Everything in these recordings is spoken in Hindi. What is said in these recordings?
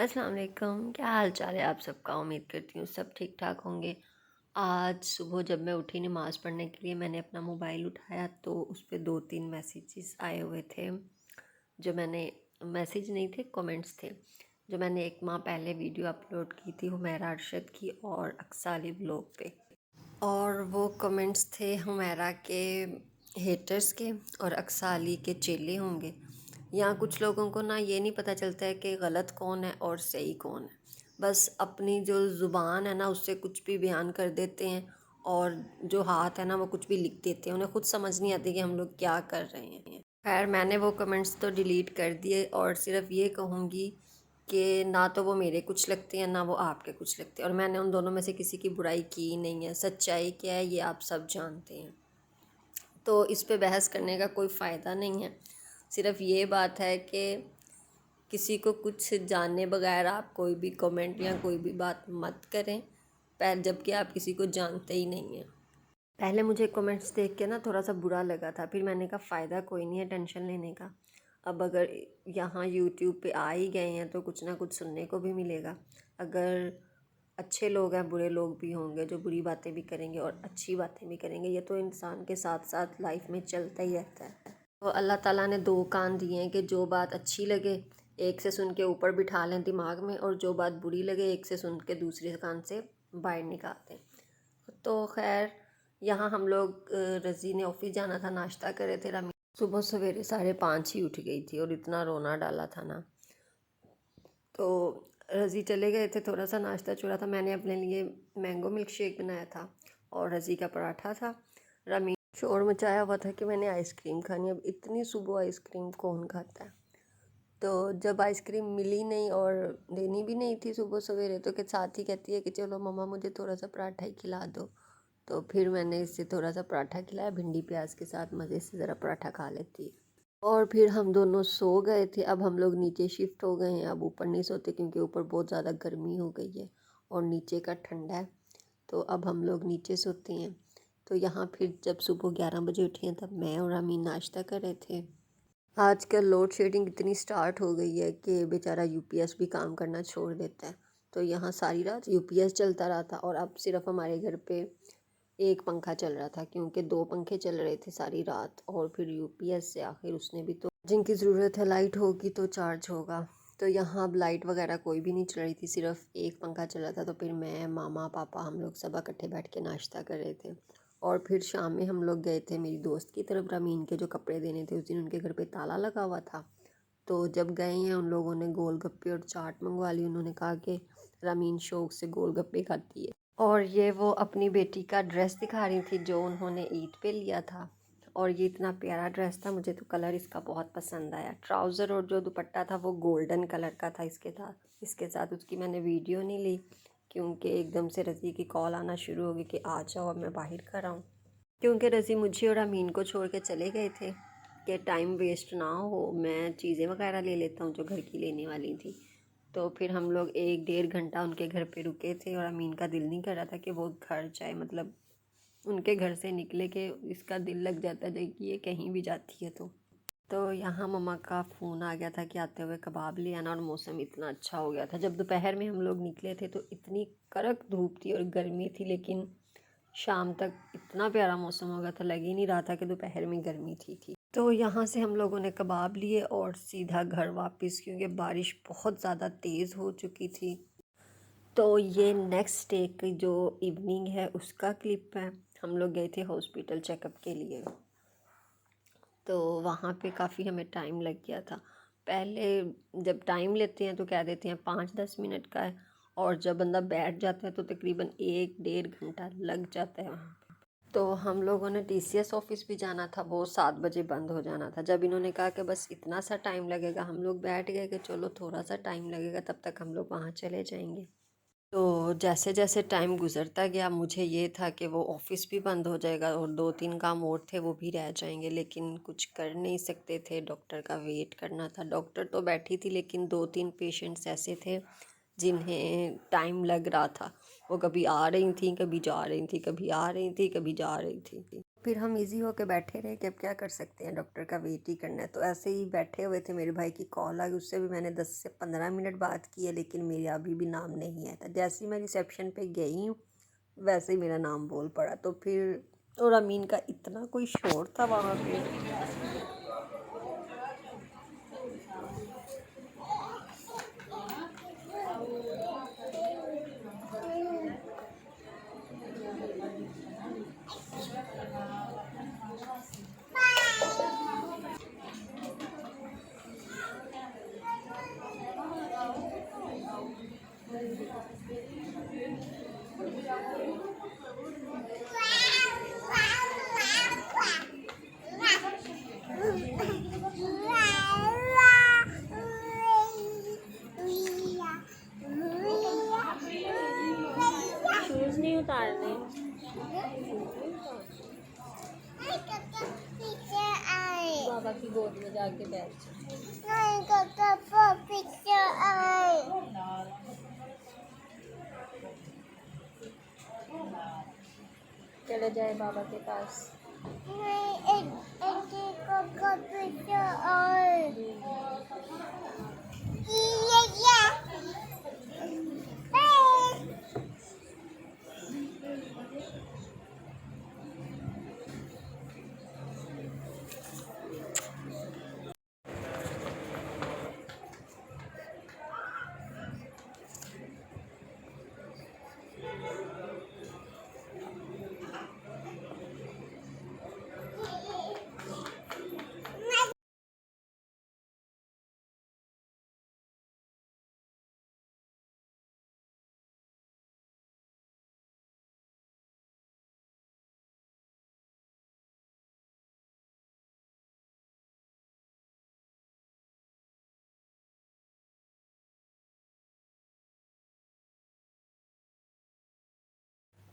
अस्सलाम वालेकुम। क्या हाल चाल है आप सबका। उम्मीद करती हूँ सब ठीक ठाक होंगे। आज सुबह जब मैं उठी नमाज़ पढ़ने के लिए मैंने अपना मोबाइल उठाया तो उस पर 2-3 मैसेजेस आए हुए थे। जो मैंने मैसेज नहीं थे, कमेंट्स थे। जो मैंने एक माह पहले वीडियो अपलोड की थी हुमैरा अरशद की और अक्साली ब्लॉग पे, और वो कमेंट्स थे हुमैरा के हेटर्स के और अक्साली के चेले होंगे। यहाँ कुछ लोगों को ना ये नहीं पता चलता है कि गलत कौन है और सही कौन है। बस अपनी जो ज़ुबान है ना उससे कुछ भी बयान कर देते हैं, और जो हाथ है ना वो कुछ भी लिख देते हैं। उन्हें खुद समझ नहीं आती कि हम लोग क्या कर रहे हैं। खैर, मैंने वो कमेंट्स तो डिलीट कर दिए और सिर्फ ये कहूँगी कि ना तो वो मेरे कुछ लगते हैं ना वो आपके कुछ लगते हैं, और मैंने उन दोनों में से किसी की बुराई की नहीं है। सच्चाई क्या है ये आप सब जानते हैं, तो इस पे बहस करने का कोई फ़ायदा नहीं है। सिर्फ ये बात है कि किसी को कुछ जाने बगैर आप कोई भी कमेंट या कोई भी बात मत करें, पहले जबकि आप किसी को जानते ही नहीं हैं। पहले मुझे कमेंट्स देख के ना थोड़ा सा बुरा लगा था, फिर मैंने कहा फ़ायदा कोई नहीं है टेंशन लेने का। अब अगर यहाँ यूट्यूब पे आ ही गए हैं तो कुछ ना कुछ सुनने को भी मिलेगा। अगर अच्छे लोग हैं, बुरे लोग भी होंगे जो बुरी बातें भी करेंगे और अच्छी बातें भी करेंगे। ये तो इंसान के साथ साथ लाइफ में चलता ही रहता है। तो अल्लाह ताला ने 2 कान दिए हैं कि जो बात अच्छी लगे एक से सुन के ऊपर बिठा लें दिमाग में, और जो बात बुरी लगे एक से सुन के दूसरे कान से बाहर निकाल दें। तो खैर, यहाँ हम लोग रज़ी ने ऑफिस जाना था, नाश्ता करे थे। रमी सुबह सवेरे 5:30 ही उठ गई थी और इतना रोना डाला था ना। तो रज़ी चले गए थे, थोड़ा सा नाश्ता छोड़ा था। मैंने अपने लिए मैंगो मिल्क शेक बनाया था और रज़ी का पराठा था। रमी शोर मचाया हुआ था कि मैंने आइसक्रीम खानी। अब इतनी सुबह आइसक्रीम कौन खाता है। तो जब आइसक्रीम मिली नहीं और देनी भी नहीं थी सुबह सवेरे, तो के साथ ही कहती है कि चलो मम्मा मुझे थोड़ा सा पराठा ही खिला दो। तो फिर मैंने इससे थोड़ा सा पराठा खिलाया, भिंडी प्याज के साथ मज़े से ज़रा पराठा खा लेती है। और फिर हम दोनों सो गए थे। अब हम लोग नीचे शिफ्ट हो गए हैं, अब ऊपर नहीं सोते क्योंकि ऊपर बहुत ज़्यादा गर्मी हो गई है और नीचे का ठंडा है। तो अब हम लोग नीचे सोते हैं। तो यहाँ फिर जब सुबह 11 बजे उठे हैं तब मैं और अमीन नाश्ता कर रहे थे। आजकल लोड शेडिंग इतनी स्टार्ट हो गई है कि बेचारा यूपीएस भी काम करना छोड़ देता है। तो यहाँ सारी रात यूपीएस चलता रहा था, और अब सिर्फ हमारे घर पे एक पंखा चल रहा था क्योंकि 2 पंखे चल रहे थे सारी रात। और फिर यूपीएस से आखिर उसने भी तो जिनकी ज़रूरत है, लाइट होगी तो चार्ज होगा। तो यहाँ अब लाइट वगैरह कोई भी नहीं चल रही थी, सिर्फ एक पंखा चल रहा था। तो फिर मैं, मामा, पापा हम लोग सब इकट्ठे बैठ के नाश्ता कर रहे थे। और फिर शाम में हम लोग गए थे मेरी दोस्त की तरफ। रमीन के जो कपड़े देने थे, उस दिन उनके घर पे ताला लगा हुआ था। तो जब गए हैं उन लोगों ने गोलगप्पे और चाट मंगवा ली। उन्होंने कहा कि रमीन शौक से गोलगप्पे खाती है। और ये वो अपनी बेटी का ड्रेस दिखा रही थी जो उन्होंने ईद पे लिया था। और ये इतना प्यारा ड्रेस था, मुझे तो कलर इसका बहुत पसंद आया। ट्राउज़र और जो दुपट्टा था वो गोल्डन कलर का था। इसके साथ उसकी मैंने वीडियो नहीं ली क्योंकि एकदम से रज़ी की कॉल आना शुरू हो गई कि आ जाओ अब मैं बाहर कर आऊँ। क्योंकि रज़ी मुझे और अमीन को छोड़ के चले गए थे कि टाइम वेस्ट ना हो, मैं चीज़ें वगैरह ले लेता हूँ जो घर की लेने वाली थी। तो फिर हम लोग 1-1.5 घंटा उनके घर पे रुके थे, और अमीन का दिल नहीं कर रहा था कि वो घर जाए। मतलब उनके घर से निकले कि इसका दिल लग जाता है कि ये कहीं भी जाती है। तो यहाँ मम्मा का फ़ोन आ गया था कि आते हुए कबाब ले आना, और मौसम इतना अच्छा हो गया था। जब दोपहर में हम लोग निकले थे तो इतनी कड़क धूप थी और गर्मी थी, लेकिन शाम तक इतना प्यारा मौसम हो गया था, लग ही नहीं रहा था कि दोपहर में गर्मी थी। तो यहाँ से हम लोगों ने कबाब लिए और सीधा घर वापस, क्योंकि बारिश बहुत ज़्यादा तेज़ हो चुकी थी। तो ये नेक्स्ट डे की जो इवनिंग है उसका क्लिप है। हम लोग गए थे हॉस्पिटल चेकअप के लिए। तो वहाँ पे काफ़ी हमें टाइम लग गया था। पहले जब टाइम लेते हैं तो कह देते हैं 5-10 मिनट का है, और जब बंदा बैठ जाता है तो तकरीबन 1-1.5 घंटा लग जाता है वहाँ पे। तो हम लोगों ने टीसीएस ऑफिस भी जाना था, वो 7 बजे बंद हो जाना था। जब इन्होंने कहा कि बस इतना सा टाइम लगेगा, हम लोग बैठ गए कि चलो थोड़ा सा टाइम लगेगा, तब तक हम लोग वहाँ चले जाएंगे। तो जैसे जैसे टाइम गुज़रता गया मुझे ये था कि वो ऑफ़िस भी बंद हो जाएगा और 2-3 काम और थे वो भी रह जाएंगे, लेकिन कुछ कर नहीं सकते थे। डॉक्टर का वेट करना था। डॉक्टर तो बैठी थी, लेकिन 2-3 पेशेंट्स ऐसे थे जिन्हें टाइम लग रहा था। वो कभी आ रही थी, कभी जा रही थी, कभी आ रही थी, कभी जा रही थी। फिर हम इजी होके बैठे रहे कि अब क्या कर सकते हैं, डॉक्टर का वेट ही करना है। तो ऐसे ही बैठे हुए थे, मेरे भाई की कॉल आ गई, उससे भी मैंने 10 से 15 मिनट बात की है, लेकिन मेरा अभी भी नाम नहीं आया था। जैसे ही मैं रिसेप्शन पे गई हूँ वैसे ही मेरा नाम बोल पड़ा। तो फिर और अमीन का इतना कोई शोर था वहाँ पे। शूज नहीं उतारने। बाबा की गोद में जाके बैठ। चले जाए बाबा के पास।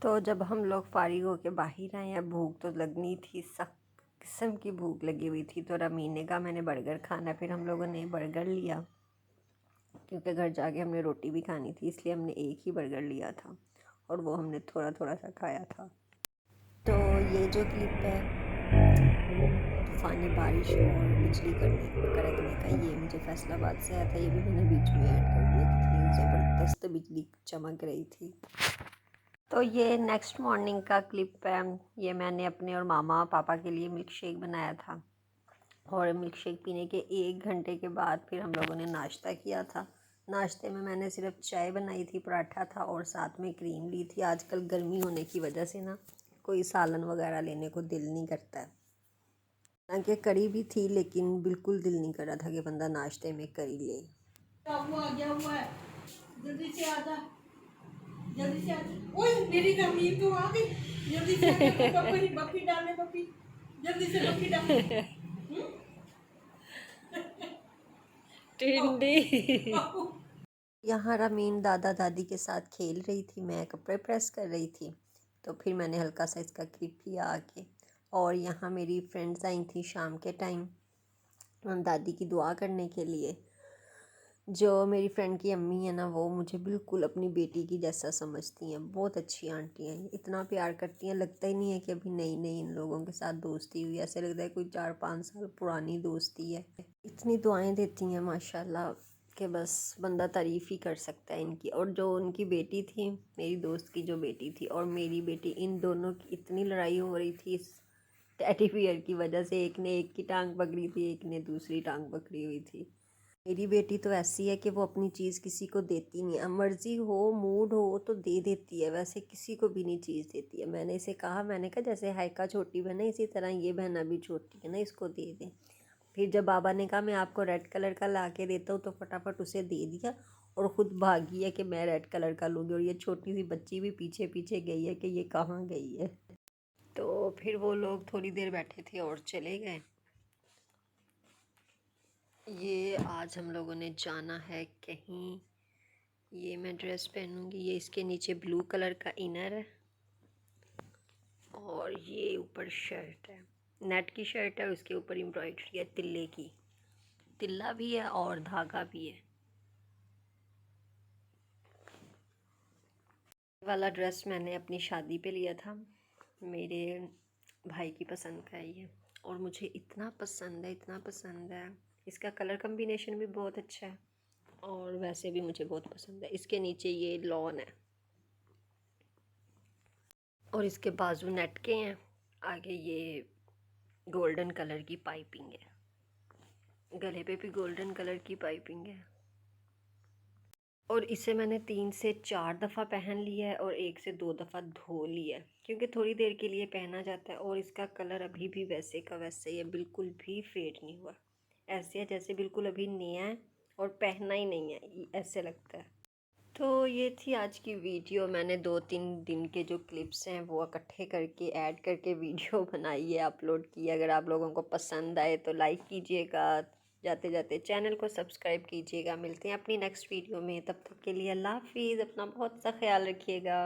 तो जब हम लोग फारिग होके बाहर आए हैं, भूख तो लगनी थी, सख्त किस्म की भूख लगी हुई थी। तो रमीन ने कहा मैंने बर्गर खाना है। फिर हम लोगों ने बर्गर लिया, क्योंकि घर जाके हमने रोटी भी खानी थी, इसलिए हमने एक ही बर्गर लिया था और वो हमने थोड़ा थोड़ा सा खाया था। तो ये जो क्लिप है तूफ़ानी बारिश और बिजली कड़कने का, ये मुझे फैसलाबाद से आया था। ये भी मैंने बीच में ऐड कर दिया, कितनी ज़बरदस्त बिजली चमक रही थी। तो ये नेक्स्ट मॉर्निंग का क्लिप है। ये मैंने अपने और मामा पापा के लिए मिल्क शेक बनाया था, और मिल्क शेक पीने के 1 घंटे के बाद फिर हम लोगों ने नाश्ता किया था। नाश्ते में मैंने सिर्फ चाय बनाई थी, पराठा था और साथ में क्रीम ली थी। आजकल गर्मी होने की वजह से ना कोई सालन वगैरह लेने को दिल नहीं करता है। हालांकि कड़ी भी थी, लेकिन बिल्कुल दिल नहीं कर रहा था कि बंदा नाश्ते में कड़ी ले। गया हुआ है, जल्दी से आजा, जल्दी से आजा। ओए मेरी जमीन तो आ गई, जल्दी से आजा। बप्पी बप्पी डालने, बप्पी जल्दी से बप्पी डाल। टिंडी। यहाँ रमीन दादा दादी के साथ खेल रही थी, मैं कपड़े प्रेस कर रही थी। तो फिर मैंने हल्का सा इसका क्लिप लिया आके। और यहाँ मेरी फ्रेंड्स आई थी शाम के टाइम दादी की दुआ करने के लिए। जो मेरी फ्रेंड की अम्मी है ना, वो मुझे बिल्कुल अपनी बेटी की जैसा समझती हैं। बहुत अच्छी आंटी हैं, इतना प्यार करती हैं, लगता ही नहीं है कि अभी नई नई इन लोगों के साथ दोस्ती हुई। ऐसे लगता है कोई 4-5 साल पुरानी दोस्ती है। इतनी दुआएं देती हैं माशाल्लाह कि बस बंदा तारीफ़ ही कर सकता है इनकी। और जो उनकी बेटी थी, मेरी दोस्त की जो बेटी थी और मेरी बेटी, इन दोनों की इतनी लड़ाई हो रही थी इस टेडी बियर की वजह से। एक ने एक की टांग पकड़ी थी, एक ने दूसरी टांग पकड़ी हुई थी। मेरी बेटी तो ऐसी है कि वो अपनी चीज़ किसी को देती नहीं है, मर्ज़ी हो मूड हो तो दे देती है, वैसे किसी को भी नहीं चीज़ देती है। मैंने इसे कहा, मैंने कहा जैसे हाइका छोटी बहन है, इसी तरह ये बहना भी छोटी है ना, इसको दे दें। फिर जब बाबा ने कहा मैं आपको रेड कलर का ला के देता हूँ, तो फटाफट उसे दे दिया और ख़ुद भागी है कि मैं रेड कलर का लूँगी। और ये छोटी सी बच्ची भी पीछे पीछे गई है कि ये कहाँ गई है। तो फिर वो लोग थोड़ी देर बैठे थे और चले गए। ये आज हम लोगों ने जाना है कहीं। ये मैं ड्रेस पहनूंगी, ये इसके नीचे ब्लू कलर का इनर है और ये ऊपर शर्ट है, नेट की शर्ट है, उसके ऊपर एम्ब्रॉयडरी है तिल्ले की, तिल्ला भी है और धागा भी है। वाला ड्रेस मैंने अपनी शादी पे लिया था। मेरे भाई की पसंद का है ये, और मुझे इतना पसंद है, इतना पसंद है। इसका कलर कम्बिनेशन भी बहुत अच्छा है और वैसे भी मुझे बहुत पसंद है। इसके नीचे ये लॉन है और इसके बाजू नेट के हैं, आगे ये गोल्डन कलर की पाइपिंग है, गले पे भी गोल्डन कलर की पाइपिंग है। और इसे मैंने 3 से 4 दफ़ा पहन लिया है और 1 से 2 दफ़ा धो लिया है, क्योंकि थोड़ी देर के लिए पहना जाता है। और इसका कलर अभी भी वैसे का वैसे ही है, बिल्कुल भी फेड नहीं हुआ। ऐसे है जैसे बिल्कुल अभी नया है और पहना ही नहीं है, ऐसे लगता है। तो ये थी आज की वीडियो। मैंने 2-3 दिन के जो क्लिप्स हैं वो इकट्ठे करके ऐड करके वीडियो बनाई है, अपलोड की है। अगर आप लोगों को पसंद आए तो लाइक कीजिएगा, जाते जाते चैनल को सब्सक्राइब कीजिएगा। मिलते हैं अपनी नेक्स्ट वीडियो में, तब तक के लिए अल्लाह हाफिज़। अपना बहुत सा ख्याल रखिएगा।